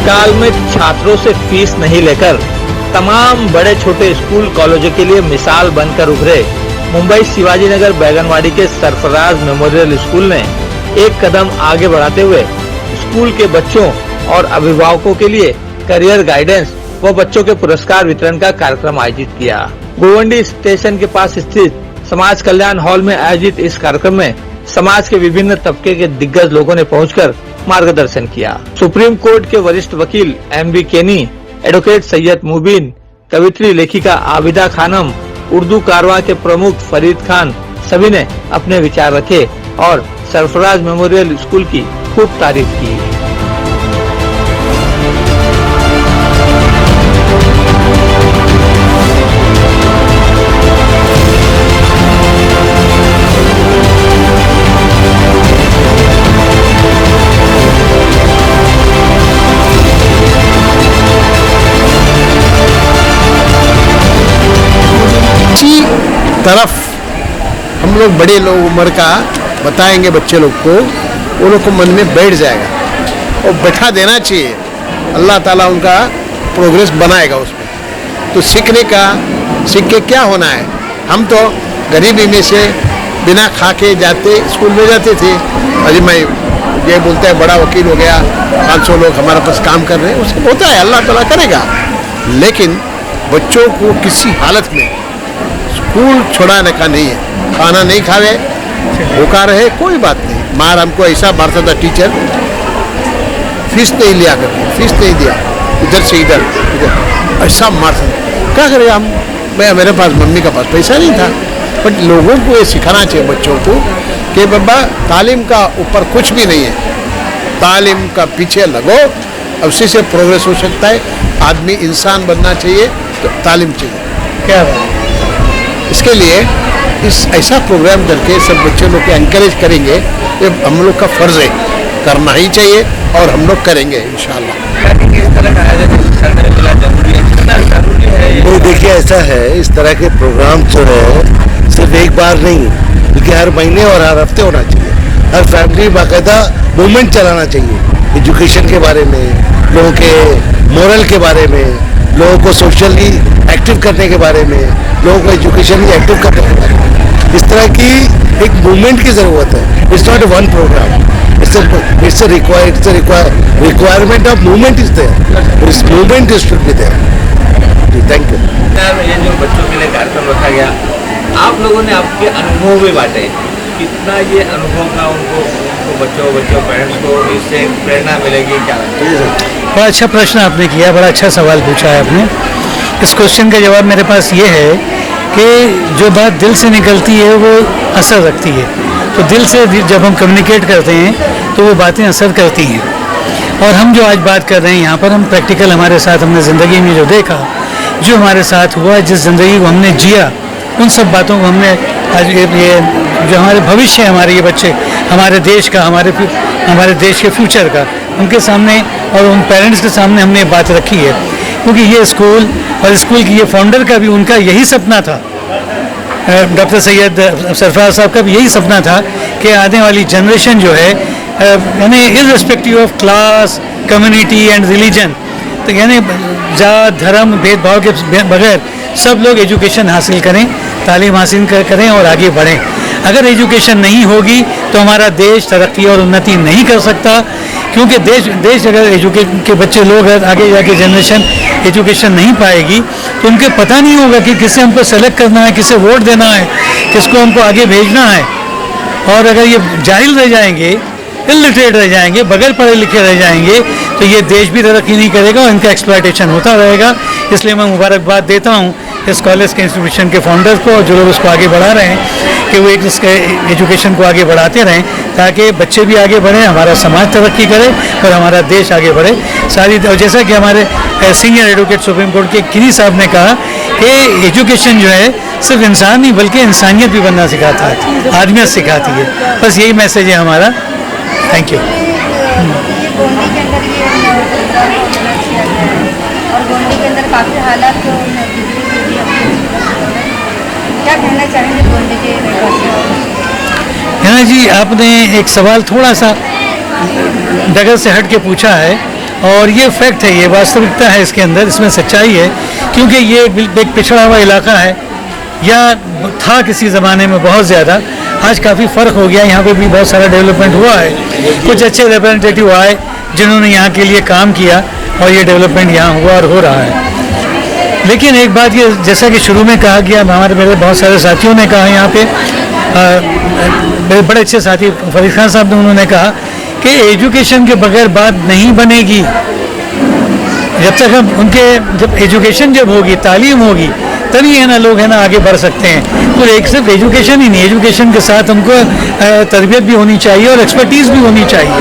काल में छात्रों से फीस नहीं लेकर तमाम बड़े छोटे स्कूल कॉलेजों के लिए मिसाल बनकर उभरे मुंबई शिवाजी नगर बैगनवाड़ी के सरफराज मेमोरियल स्कूल ने एक कदम आगे बढ़ाते हुए स्कूल के बच्चों और अभिभावकों के लिए करियर गाइडेंस व बच्चों के पुरस्कार वितरण का कार्यक्रम आयोजित किया। गोवंडी स्टेशन के पास स्थित समाज कल्याण हॉल में आयोजित इस कार्यक्रम में समाज के विभिन्न तबके के दिग्गज लोगों ने पहुंचकर मार्गदर्शन किया। सुप्रीम कोर्ट के वरिष्ठ वकील MB केनी, एडवोकेट सैयद मुबीन, कवित्री लेखिका आबिदा खानम, उर्दू कारवां के प्रमुख फरीद खान सभी ने अपने विचार रखे और सरफराज मेमोरियल स्कूल की खूब तारीफ की। तरफ हम लोग बड़े लोग उम्र का बताएंगे बच्चे लोग को, वो लोग को मन में बैठ जाएगा और बैठा देना चाहिए। अल्लाह ताला उनका प्रोग्रेस बनाएगा उसमें। तो सीख के क्या होना है, हम तो गरीबी में से बिना खा के जाते स्कूल में जाते थे। अरे मैं ये बोलता है बड़ा वकील हो गया, 500 लोग हमारे पास काम कर रहे हैं, उसको होता है, अल्लाह ताला करेगा। लेकिन बच्चों को किसी हालत में स्कूल छुड़ाने का नहीं है। खाना नहीं खावे, भूखा रहे, कोई बात नहीं। मार हमको ऐसा मारता था टीचर, फीस नहीं लिया करके, फीस नहीं दिया, इधर से इधर ऐसा मारता था। क्या करें हम, मेरे पास मम्मी का पास पैसा नहीं था। बट लोगों को ये सिखाना चाहिए बच्चों को कि बाबा तालीम का ऊपर कुछ भी नहीं है, तालीम का पीछे लगो, उसी से प्रोग्रेस हो सकता है। आदमी इंसान बनना चाहिए तो तालीम चाहिए। क्या बात, इसके लिए ऐसा प्रोग्राम करके सब बच्चे लोग को एनकरेज करेंगे, ये हम लोग का फर्ज है, करना ही चाहिए और हम लोग करेंगे इंशाल्लाह। तो देखिए ऐसा है, इस तरह के प्रोग्राम जो है सिर्फ एक बार नहीं बल्कि हर महीने और हर हफ्ते होना चाहिए। हर फैमिली बाकायदा मूवमेंट चलाना चाहिए एजुकेशन के बारे में, लोगों के मोरल के बारे में, लोगों को सोशली एक्टिव करने के बारे में, लोगों को एजुकेशनली एक्टिव करने के बारे में। इस तरह की एक मूवमेंट की ज़रूरत है। It's not one program, it's a requirement of movement is there, इस movement is should be there. Thank you. ये जो बच्चों के लिए कार्यक्रम रखा गया, आप लोगों ने आपके अनुभव भी बांटे, कितना ये अनुभव का उनको बच्चों पेरेंट्स को इससे प्रेरणा मिलेगी, क्या लगता है? बड़ा अच्छा प्रश्न आपने किया, बड़ा अच्छा सवाल पूछा है आपने। इस क्वेश्चन का जवाब मेरे पास ये है कि जो बात दिल से निकलती है वो असर रखती है। तो दिल से जब हम कम्युनिकेट करते हैं तो वो बातें असर करती हैं। और हम जो आज बात कर रहे हैं यहाँ पर, हम प्रैक्टिकल हमारे साथ हमने ज़िंदगी में जो देखा, जो हमारे साथ हुआ, जिस ज़िंदगी को हमने जिया, उन सब बातों को हमने आज ये जो हमारे भविष्य है, हमारे ये बच्चे, हमारे देश का, हमारे देश के फ्यूचर का, उनके सामने और उन पेरेंट्स के सामने हमने ये बात रखी है। क्योंकि ये स्कूल और स्कूल की ये फाउंडर का भी उनका यही सपना था, डॉक्टर सैयद सरफराज साहब का भी यही सपना था कि आने वाली जनरेशन जो है, यानी irrespective of class, community and religion, तो यानी जात धर्म भेदभाव के बगैर सब लोग एजुकेशन हासिल करें, तालीम हासिल करें और आगे बढ़ें। अगर एजुकेशन नहीं होगी तो हमारा देश तरक्की और उन्नति नहीं कर सकता। क्योंकि देश अगर एजुकेशन के बच्चे लोग आगे जाके जनरेशन एजुकेशन नहीं पाएगी तो उनके पता नहीं होगा कि किसे हमको सेलेक्ट करना है, किसे वोट देना है, किसको हमको आगे भेजना है। और अगर ये जाहिल रह जाएंगे, इलिटरेट रह जाएंगे, बगैर पढ़े लिखे रह जाएंगे, तो ये देश भी तरक्की नहीं करेगा और इनका एक्सप्लॉयटेशन होता रहेगा। इसलिए मैं मुबारकबाद देता हूँ इस कॉलेज के इंस्टीट्यूशन के फाउंडर्स को और जो लोग उसको आगे बढ़ा रहे हैं कि वो एक इसके एजुकेशन को आगे बढ़ाते रहें, ताकि बच्चे भी आगे बढ़ें, हमारा समाज तरक्की करे और हमारा देश आगे बढ़े। और जैसा कि हमारे सीनियर एडवोकेट सुप्रीम कोर्ट के किनी साहब ने कहा कि एजुकेशन जो है सिर्फ इंसान नहीं बल्कि इंसानियत भी बनना सिखाता है, आदमियत सिखाती है। बस यही मैसेज है हमारा। Thank you. गोंडी के अंदर ये और गोंडी के अंदर काफ़ी हालात क्या कहना चाहेंगे गोंडी के हिना जी, आपने एक सवाल थोड़ा सा डगर से हट के पूछा है और ये फैक्ट है, ये वास्तविकता है इसके अंदर, इसमें सच्चाई है, क्योंकि ये एक पिछड़ा हुआ इलाका है, या था किसी ज़माने में बहुत ज़्यादा। आज काफ़ी फ़र्क हो गया, यहाँ पे भी बहुत सारा डेवलपमेंट हुआ है, कुछ अच्छे रिप्रेजेंटेटिव आए जिन्होंने यहाँ के लिए काम किया और ये डेवलपमेंट यहाँ हुआ और हो रहा है। लेकिन एक बात ये, जैसा कि शुरू में कहा गया, मेरे बहुत सारे साथियों ने कहा यहाँ पे, मेरे बड़े अच्छे साथी फरीद खान साहब ने, उन्होंने कहा कि एजुकेशन के बगैर बात नहीं बनेगी। जब तक हम जब एजुकेशन जब होगी, तालीम होगी, तभी है ना लोग है ना आगे बढ़ सकते हैं। तो एक सिर्फ एजुकेशन ही नहीं, एजुकेशन के साथ हमको तरबियत भी होनी चाहिए और एक्सपर्टीज़ भी होनी चाहिए,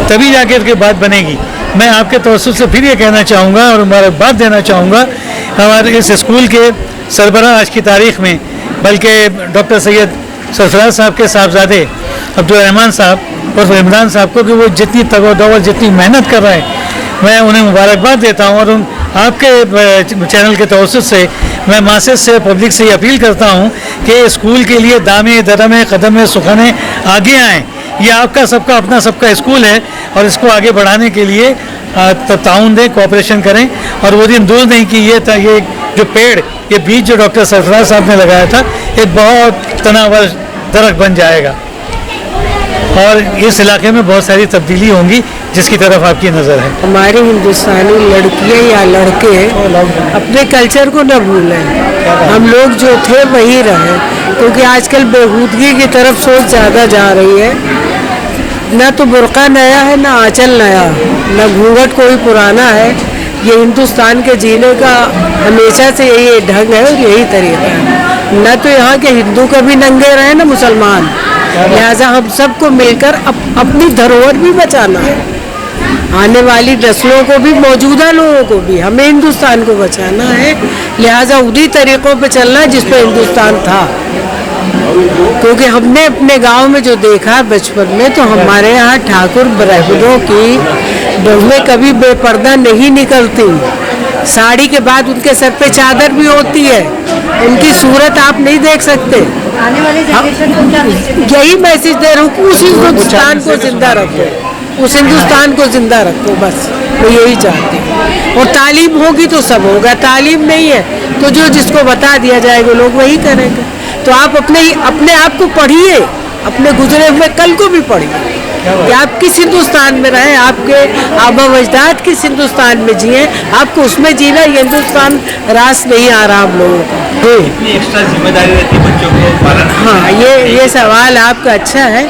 तभी जाके उसके बात बनेगी। मैं आपके तवज्जुह से फिर ये कहना चाहूँगा और मुबारकबाद देना चाहूँगा हमारे इस स्कूल के सरबराह आज की तारीख़ में, बल्कि डॉक्टर सैयद सरफराज साहब के साहबजादे अब्दुल रहमान साहब और इमरान साहब को, कि वो जितनी तगोदो जितनी मेहनत कर रहे हैं, मैं उन्हें मुबारकबाद देता हूँ। और आपके चैनल के तवज्जुह से मैं मासेस से, पब्लिक से ये अपील करता हूँ कि स्कूल के लिए दामे दरमे कदम सुखाने आगे आएँ। ये आपका सबका अपना सबका स्कूल है और इसको आगे बढ़ाने के लिए ताउन दें, कोऑपरेशन करें। और वो दिन दूर नहीं कि ये जो पेड़, ये बीज जो डॉक्टर सरफराज साहब ने लगाया था, एक बहुत तनावर दरख्त बन जाएगा और इस इलाके में बहुत सारी तब्दीली होंगी, जिसकी तरफ आपकी नज़र है। हमारे हिंदुस्तानी लड़कियां या लड़के अपने कल्चर को न भूलें, हम लोग जो थे वही रहे, क्योंकि आजकल बेहूदगी की तरफ सोच ज़्यादा जा रही है। न तो बुर्का नया है, न आंचल नया, न घूंघट कोई पुराना है। ये हिंदुस्तान के जीने का हमेशा से यही ढंग है और यही तरीका है। न तो यहाँ के हिंदू कभी नंगे रहे, न मुसलमान। लिहाजा हम सबको मिलकर अपनी धरोहर भी बचाना है, आने वाली नस्लों को भी, मौजूदा लोगों को भी, हमें हिंदुस्तान को बचाना है। लिहाजा उन्हीं तरीक़ों पे चलना है जिस पे हिंदुस्तान था, क्योंकि हमने अपने गांव में जो देखा बचपन में, तो हमारे यहाँ ठाकुर ब्राह्मणों की बहुएं कभी बेपर्दा नहीं निकलती। साड़ी के बाद उनके सर पे चादर भी होती है, उनकी सूरत आप नहीं देख सकते। आने वाली जनरेशन को क्या मैसेज? यही मैसेज दे रहा हूँ कि उस हिंदुस्तान को जिंदा रखो, उस हिंदुस्तान को जिंदा रखो, बस मैं यही चाहती हूँ। और तालीम होगी तो सब होगा, तालीम नहीं है तो जो जिसको बता दिया जाएगा लोग वही करेंगे। तो आप अपने आप को पढ़िए, अपने गुजरे हुए कल को भी पढ़िए कि आप किस हिंदुस्तान में रहे, आपके आबा अजदाद किस हिंदुस्तान में जिए, आपको उसमें जीना। ये हिंदुस्तान रास नहीं आ रहा हम लोगों को। इतनी एक्स्ट्रा जिम्मेदारी रहती है बच्चों को पालन। हाँ, ये सवाल आपका अच्छा है,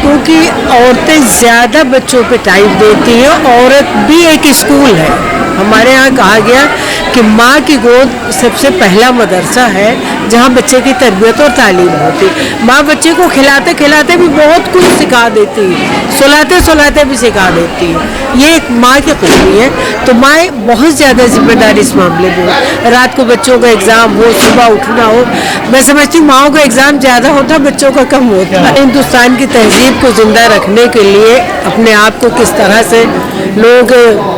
क्योंकि औरतें ज़्यादा बच्चों पे टाइम देती हैं। औरत भी एक स्कूल है। हमारे यहाँ कहा गया कि माँ की गोद सबसे पहला मदरसा है जहाँ बच्चे की तरबियत और तालीम होती। माँ बच्चे को खिलाते खिलाते भी बहुत कुछ सिखा देती है, सुलाते सुलाते भी सिखा देती है। ये एक माँ की खूबी है। तो माँ बहुत ज़्यादा जिम्मेदारी इस मामले में हो। रात को बच्चों का एग्ज़ाम हो, सुबह उठना हो, मैं समझती हूँ माँओं का एग्ज़ाम ज़्यादा होता, बच्चों का कम होता। हिंदुस्तान की तहजीब को ज़िंदा रखने के लिए अपने आप को किस तरह से लोग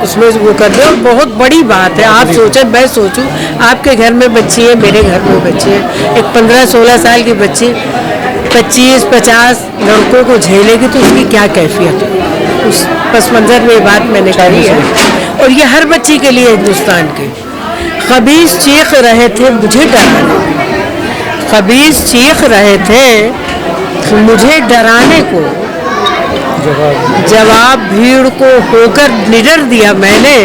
उसमें वो कर दे, बहुत बड़ी बात है। आप सोचें, मैं सोचूं, आपके घर में बच्ची है, मेरे घर में बच्ची है, एक 15-16 साल की बच्ची 25-50 लड़कों को झेलेगी तो उसकी क्या कैफियत है। उस पस मंज़र में ये बात मैंने कही है। और ये हर बच्ची के लिए हिंदुस्तान के खबीस चीख रहे थे मुझे डराने, खबीस चीख रहे थे मुझे डराने को, जवाब भीड़ को होकर निडर दिया मैंने।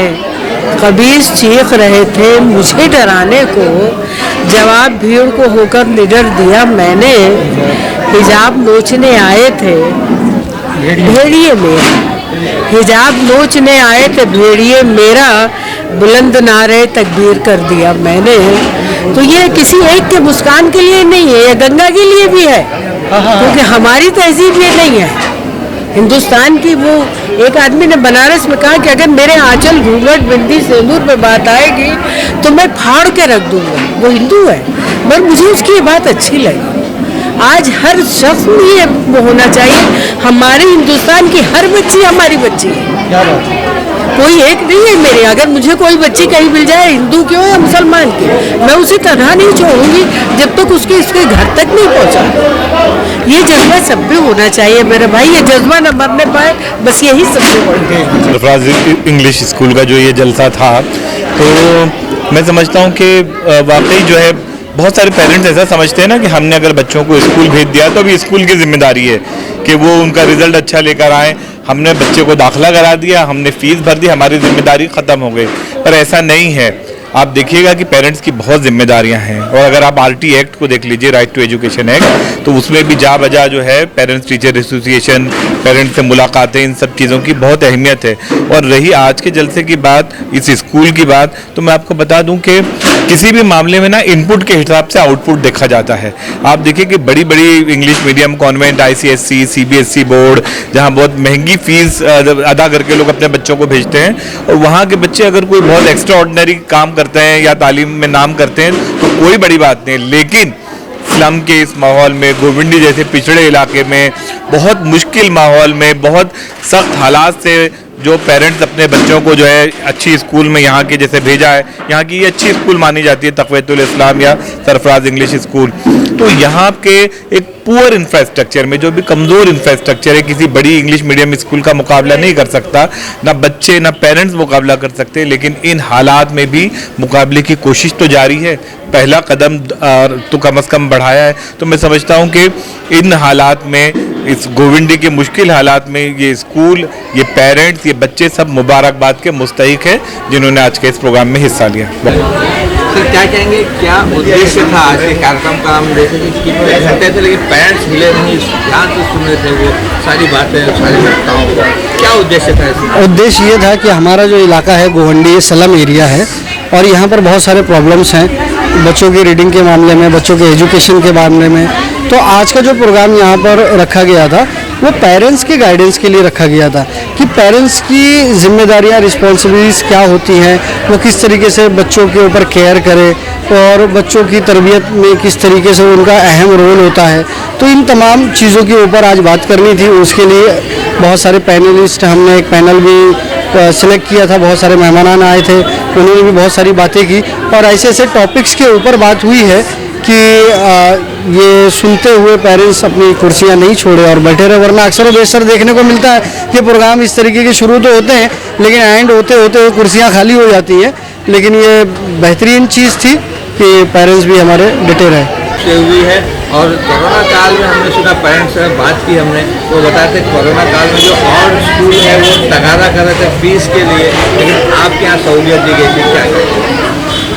खबीस चीख रहे थे मुझे डराने को, जवाब भीड़ को होकर निडर दिया मैंने। हिजाब नोचने आए थे भेड़िए मेरा, हिजाब नोचने आए थे भेड़िए मेरा, बुलंद नारे तकबीर कर दिया मैंने। तो ये किसी एक के मुस्कान के लिए नहीं है, ये गंगा के लिए भी है, क्योंकि हमारी तहजीब ये नहीं है। हिंदुस्तान की, वो एक आदमी ने बनारस में कहा कि अगर मेरे आंचल घूंघट बिंदी सिंदूर पे बात आएगी तो मैं फाड़ के रख दूंगा। वो हिंदू है, मगर मुझे उसकी ये बात अच्छी लगी। आज हर शख्स में ये वो होना चाहिए, हमारे हिंदुस्तान की हर बच्ची हमारी बच्ची है। कोई एक नहीं है मेरे, अगर मुझे कोई बच्ची कहीं मिल जाए, हिंदू की हो या मुसलमान की, मैं उसी तरह नहीं छोड़ूंगी जब तक उसके इसके घर तक नहीं पहुंचा। ये जज्बा सब में होना चाहिए मेरे भाई, ये जज्बा न मरने पाए, बस यही सबसे बड़ी है। सरफराज इंग्लिश स्कूल का जो ये जलसा था, तो मैं समझता हूँ कि वाकई जो है बहुत सारे पेरेंट्स ऐसा समझते हैं ना कि हमने अगर बच्चों को स्कूल भेज दिया तो अभी स्कूल की जिम्मेदारी है कि वो उनका रिजल्ट अच्छा लेकर आए, हमने बच्चे को दाखिला करा दिया, हमने फीस भर दी, हमारी जिम्मेदारी ख़त्म हो गई। पर ऐसा नहीं है। आप देखिएगा कि पेरेंट्स की बहुत जिम्मेदारियां हैं, और अगर आप आरटी एक्ट को देख लीजिए, राइट टू एजुकेशन एक्ट, तो उसमें भी जा बजा जो है पेरेंट्स टीचर एसोसिएशन, पेरेंट्स से मुलाकातें, इन सब चीज़ों की बहुत अहमियत है। और रही आज के जलसे की बात, इस स्कूल की बात, तो मैं आपको बता दूं कि किसी भी मामले में ना इनपुट के हिसाब से आउटपुट देखा जाता है। आप देखिए कि बड़ी बड़ी English medium convent, ICSE, CBSE board, जहाँ बहुत महंगी फीस अदा करके लोग अपने बच्चों को भेजते हैं, और वहाँ के बच्चे अगर कोई बहुत एक्स्ट्रा ऑर्डिनरी काम करते हैं या तालीम में नाम करते हैं तो कोई बड़ी बात नहीं। लेकिन स्लम के इस माहौल में, गोविंडी जैसे पिछड़े इलाके में, बहुत मुश्किल माहौल में, बहुत सख्त हालात से जो पेरेंट्स अपने बच्चों को जो है अच्छी स्कूल में यहाँ के जैसे भेजा है, यहाँ की ये अच्छी स्कूल मानी जाती है तक़वियतुल इस्लाम या सरफराज इंग्लिश स्कूल, तो यहाँ के एक पुअर इंफ्रास्ट्रक्चर में, जो भी कमज़ोर इंफ्रास्ट्रक्चर है, किसी बड़ी इंग्लिश मीडियम स्कूल का मुकाबला नहीं कर सकता, ना बच्चे ना पेरेंट्स मुकाबला कर सकते। लेकिन इन हालात में भी मुकाबले की कोशिश तो जारी है, पहला कदम तो कम से कम बढ़ाया है। तो मैं समझता हूँ कि इन हालात में, इस गोविंदी के मुश्किल हालात में, ये स्कूल, ये पेरेंट्स, ये बच्चे सब मुबारकबाद के मुस्तहिक हैं जिन्होंने आज के इस प्रोग्राम में हिस्सा लिया। सर क्या कहेंगे, क्या उद्देश्य था आज के कार्यक्रम का? हम देखे कि सुनते थे लेकिन पेरेंट्स हिले नहीं, ध्यान से सुन रहे थे वो सारी बातें, सारी घटनाओं को। क्या उद्देश्य था इसमें? उद्देश्य ये था कि हमारा जो इलाका है गोवंडी, ये स्लम एरिया है, और यहाँ पर बहुत सारे प्रॉब्लम्स हैं बच्चों की रीडिंग के मामले में, बच्चों के एजुकेशन के मामले में। तो आज का जो प्रोग्राम यहाँ पर रखा गया था वो पेरेंट्स के गाइडेंस के लिए रखा गया था कि पेरेंट्स की जिम्मेदारियाँ, रिस्पॉन्सिबिलिटीज़ क्या होती हैं, वो किस तरीके से बच्चों के ऊपर केयर करे और बच्चों की तरबियत में किस तरीके से उनका अहम रोल होता है। तो इन तमाम चीज़ों के ऊपर आज बात करनी थी। उसके लिए बहुत सारे पैनलिस्ट, हमने एक पैनल भी सिलेक्ट किया था, बहुत सारे मेहमान आए थे, उन्होंने भी बहुत सारी बातें की, और ऐसे ऐसे टॉपिक्स के ऊपर बात हुई है कि ये सुनते हुए पेरेंट्स अपनी कुर्सियां नहीं छोड़े और बैठे रहे, वरना अक्सर और बेशतर देखने को मिलता है कि प्रोग्राम इस तरीके के शुरू तो होते हैं लेकिन एंड होते होते कुर्सियां खाली हो जाती हैं। लेकिन ये बेहतरीन चीज़ थी कि पेरेंट्स भी हमारे डटे रहे हुई है। और कोरोना काल में हमने सुना, पेरेंट्स से बात की हमने, वो बताए थे कोरोना काल में जो और स्कूल है वो तगादा कर रहे थे फीस के लिए, लेकिन आपके यहाँ सहूलियत दी गई थी, क्या करें?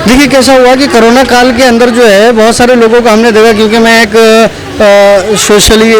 देखिए कैसा हुआ कि कोरोना काल के अंदर जो है बहुत सारे लोगों को हमने देखा, क्योंकि मैं एक सोशली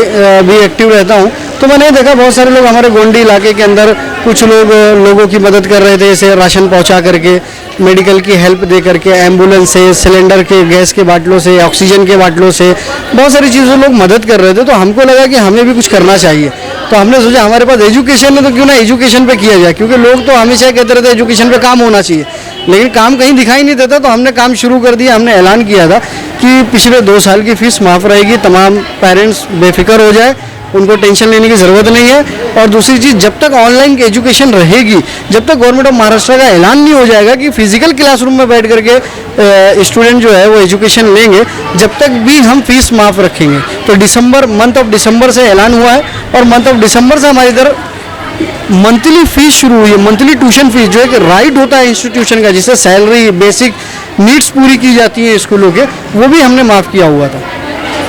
भी एक्टिव रहता हूँ, तो मैंने देखा बहुत सारे लोग हमारे गोंडी इलाके के अंदर, कुछ लोग लोगों की मदद कर रहे थे, जैसे राशन पहुँचा करके, मेडिकल की हेल्प दे करके, एम्बुलेंस से, सिलेंडर के गैस के बाटलों से, ऑक्सीजन के बाटलों से, बहुत सारी चीज़ों लोग मदद कर रहे थे। तो हमको लगा कि हमें भी कुछ करना चाहिए, तो हमने सोचा हमारे पास एजुकेशन है तो क्यों ना एजुकेशन पे किया जाए, क्योंकि लोग तो हमेशा कहते रहते एजुकेशन पे काम होना चाहिए, लेकिन काम कहीं दिखाई नहीं देता। तो हमने काम शुरू कर दिया। हमने ऐलान किया था कि पिछले 2 साल की फ़ीस माफ़ रहेगी, तमाम पेरेंट्स बेफिक्र हो जाए, उनको टेंशन लेने की ज़रूरत नहीं है। और दूसरी चीज़, जब तक ऑनलाइन की एजुकेशन रहेगी, जब तक गवर्नमेंट ऑफ महाराष्ट्र का ऐलान नहीं हो जाएगा कि फिजिकल क्लासरूम में बैठ करके स्टूडेंट जो है वो एजुकेशन लेंगे, जब तक भी हम फीस माफ़ रखेंगे। तो मंथ ऑफ दिसंबर से ऐलान हुआ है, और मंथ ऑफ दिसंबर से हमारी इधर मंथली फीस शुरू हुई है। मंथली ट्यूशन फीस जो है कि राइट होता है इंस्टीट्यूशन का, जिससे सैलरी, बेसिक नीड्स पूरी की जाती हैं स्कूलों के, वो भी हमने माफ़ किया हुआ था।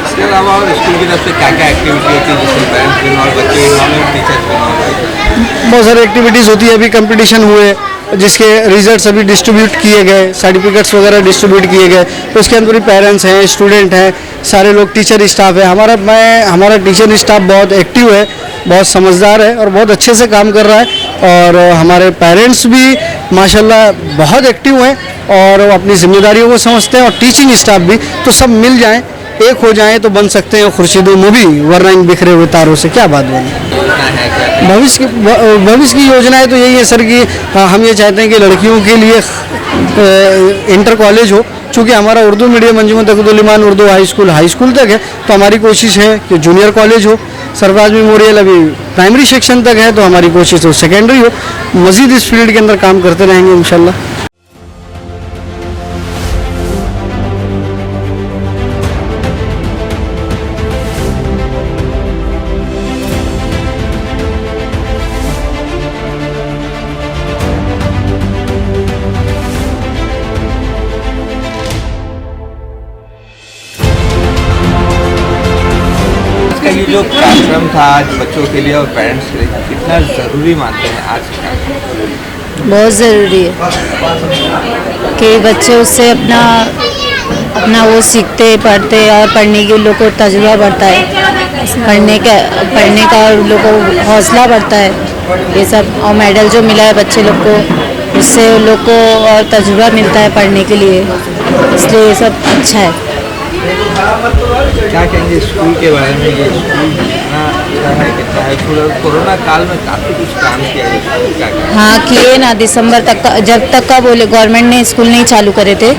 इसके अलावा और स्कूल की तरफ से क्या क्या एक्टिविटी होती है जिसमें पेरेंट्स भी और बच्चे भी, टीचर्स भी? बहुत सारी एक्टिविटीज़ होती है। अभी कंपटीशन हुए जिसके रिजल्ट्स अभी डिस्ट्रीब्यूट किए गए, सर्टिफिकेट्स वगैरह डिस्ट्रीब्यूट किए गए, तो उसके अंदर भी पेरेंट्स हैं, स्टूडेंट हैं, सारे लोग, टीचर स्टाफ है। हमारा टीचर स्टाफ बहुत एक्टिव है, बहुत समझदार है और बहुत अच्छे से काम कर रहा है। और हमारे पेरेंट्स भी माशाल्लाह बहुत एक्टिव हैं और अपनी जिम्मेदारियों को समझते हैं, और टीचिंग स्टाफ भी। तो सब मिल जाएं, एक हो जाएं तो बन सकते हैं खुर्शीदो मूवी, वरना इन बिखरे हुए तारों से क्या बात बनी। भविष्य की योजनाएं तो यही है सर कि हम ये चाहते हैं कि लड़कियों के लिए इंटर कॉलेज हो, चूँकि हमारा उर्दू मीडियम अंजुमन तक़वीदुल ईमान उर्दू हाई स्कूल तक है, तो हमारी कोशिश है कि जूनियर कॉलेज हो, सरफराज मेमोरियल अभी प्राइमरी सेक्शन तक है, तो हमारी कोशिश हो सेकेंडरी हो, मजीद इस फील्ड के अंदर काम करते रहेंगे इंशाल्लाह। का ये जो कार्यक्रम था आज बच्चों के लिए और पेरेंट्स के लिए कितना ज़रूरी मानते हैं आज का? बहुत ज़रूरी है कि बच्चे उससे अपना वो सीखते पढ़ते और पढ़ने के लोग को तजुर्बा बढ़ता है, पढ़ने का उन लोग को हौसला बढ़ता है। ये सब और मेडल जो मिला है बच्चे लोग को, उससे उन लोग को और तजुर्बा मिलता है पढ़ने के लिए, इसलिए ये सब अच्छा है। क्या कहेंगे स्कूल के बारे में? ये स्कूल कितना अच्छा है, कितना है? कोरोना काल में काफ़ी कुछ काम किया है स्कूल का। हाँ किए ना, दिसंबर तक का, जब तक का बोले गवर्नमेंट ने स्कूल नहीं चालू करे थे,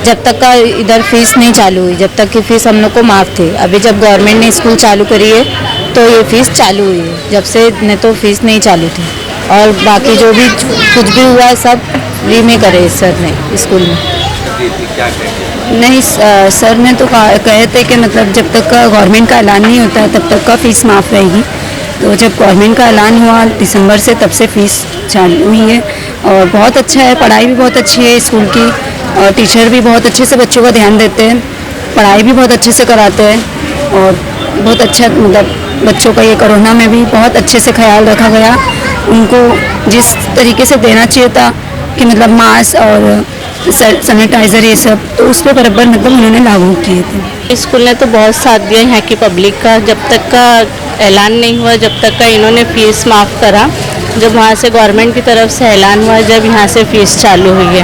जब तक का इधर फीस नहीं चालू हुई, जब तक की फीस हम लोग को माफ़ थी। अभी जब गवर्नमेंट ने स्कूल चालू करी है तो ये फीस चालू हुई है, जब से नहीं तो फीस नहीं चालू थी। और बाकी जो भी कुछ भी हुआ है सब फ्री में करे सर ने स्कूल में। क्या कहेंगे? नहीं सर ने तो कहे थे कि मतलब जब तक का गवर्नमेंट का ऐलान नहीं होता है तब तक का फ़ीस माफ़ रहेगी। तो जब गवर्नमेंट का ऐलान हुआ दिसंबर से, तब से फ़ीस चालू हुई है और बहुत अच्छा है। पढ़ाई भी बहुत अच्छी है स्कूल की और टीचर भी बहुत अच्छे से बच्चों का ध्यान देते हैं, पढ़ाई भी बहुत अच्छे से कराते हैं और बहुत अच्छा मतलब बच्चों का ये कोरोना में भी बहुत अच्छे से ख्याल रखा गया। उनको जिस तरीके से देना चाहिए था कि मतलब मास्क और सैनिटाइज़र ये सब, तो उस पर बराबर मतलब उन्होंने लागू किए थे। स्कूल ने तो बहुत साथ दिया यहाँ की पब्लिक का। जब तक का ऐलान नहीं हुआ, जब तक का इन्होंने फ़ीस माफ़ करा, जब वहाँ से गवर्नमेंट की तरफ से ऐलान हुआ, जब यहाँ से फ़ीस चालू हुई है।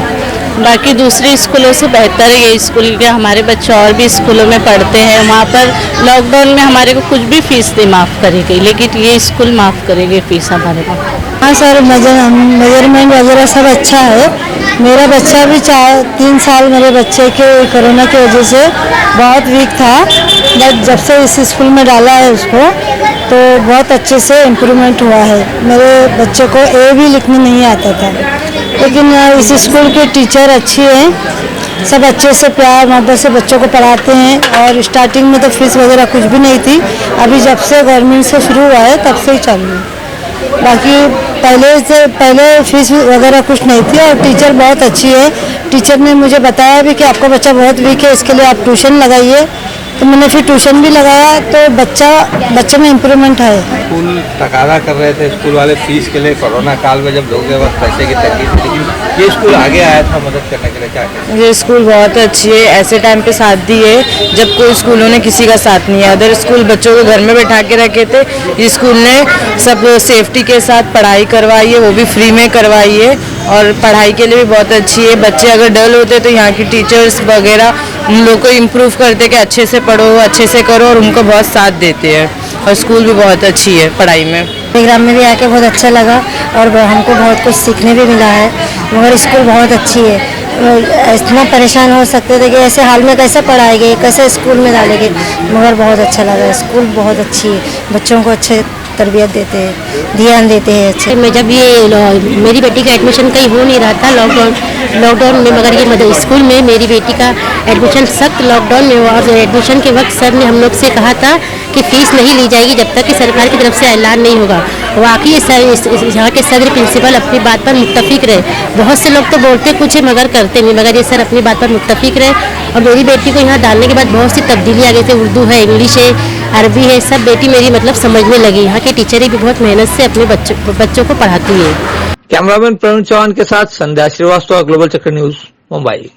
बाकी दूसरे स्कूलों से बेहतर है ये स्कूल के। हमारे बच्चे और भी स्कूलों में पढ़ते हैं, वहाँ पर लॉकडाउन में हमारे को कुछ भी फ़ीस नहीं माफ़ करेगी, लेकिन ये स्कूल माफ़ करेगी फ़ीस हमारे को। हाँ सर, मेजरमेंट वगैरह सब अच्छा है। मेरा बच्चा भी 3 साल मेरे बच्चे के कोरोना की वजह से बहुत वीक था, बट जब से इस स्कूल में डाला है उसको तो बहुत अच्छे से इम्प्रूवमेंट हुआ है। मेरे बच्चे को ए भी लिखने नहीं आता था, लेकिन इस स्कूल के टीचर अच्छी हैं, सब अच्छे से प्यार मोहब्बत से बच्चों को पढ़ाते हैं। और स्टार्टिंग में तो फीस वगैरह कुछ भी नहीं थी, अभी जब से गवर्नमेंट से शुरू हुआ है तब से ही चालू है। बाकी पहले फीस वगैरह कुछ नहीं थी और टीचर बहुत अच्छी है। टीचर ने मुझे बताया भी कि आपका बच्चा बहुत वीक है, इसके लिए आप ट्यूशन लगाइए, तो मैंने फिर ट्यूशन भी लगाया तो बच्चे में इम्प्रूवमेंट है। स्कूल तकादा कर रहे थे स्कूल वाले फीस के लिए कोरोना काल में, जब लोगों के पास पैसे की तंगी थी, लेकिन ये स्कूल आगे आया था मदद करने के लिए। क्या कहें? ये स्कूल बहुत अच्छी है, ऐसे टाइम पे साथ दी है जब कोई स्कूलों ने किसी का साथ नहीं है। अदर स्कूल बच्चों को घर में बैठा के रखे थे, ये स्कूल ने सब सेफ्टी के साथ पढ़ाई करवाई है, वो भी फ्री में करवाई है और पढ़ाई के लिए भी बहुत अच्छी है। बच्चे अगर डल होते तो यहाँ की टीचर्स वगैरह उन लोग को इम्प्रूव करते कि अच्छे से पढ़ो, अच्छे से करो, और उनको बहुत साथ देते हैं। और स्कूल भी बहुत अच्छी है पढ़ाई में। प्रोग्राम में भी आके बहुत अच्छा लगा और हमको बहुत कुछ सीखने भी मिला है। मगर स्कूल बहुत अच्छी है, इतना परेशान हो सकते थे कि ऐसे हाल में कैसे पढ़ाएंगे, कैसे स्कूल में डालेंगे, मगर बहुत अच्छा लगा। स्कूल बहुत अच्छी है, बच्चों को अच्छे तरबियत देते हैं, ध्यान देते हैं अच्छे। मैं जब ये मेरी बेटी का एडमिशन कहीं हो नहीं रहा था लॉकडाउन में, मगर ये मतलब स्कूल में मेरी बेटी का एडमिशन सख्त लॉकडाउन में हुआ। और एडमिशन के वक्त सर ने हम लोग से कहा था कि फ़ीस नहीं ली जाएगी जब तक कि सरकार की तरफ से ऐलान नहीं होगा। वाकई यहाँ के सदर प्रिंसिपल अपनी बात पर मुत्तफिक रहे। बहुत से लोग तो बोलते कुछ है मगर करते नहीं, मगर ये सर अपनी बात पर मुत्तफिक रहे। और मेरी बेटी को यहाँ डालने के बाद बहुत सी तब्दीली आ गई थी, उर्दू है, इंग्लिश है, अरबी है, सब बेटी मेरी मतलब समझने लगी। यहाँ की टीचरें भी बहुत मेहनत से अपने बच्चों को पढ़ाती है। कैमरामैन प्रवीण चौहान के साथ संध्या श्रीवास्तव, ग्लोबल चक्र न्यूज, मुंबई।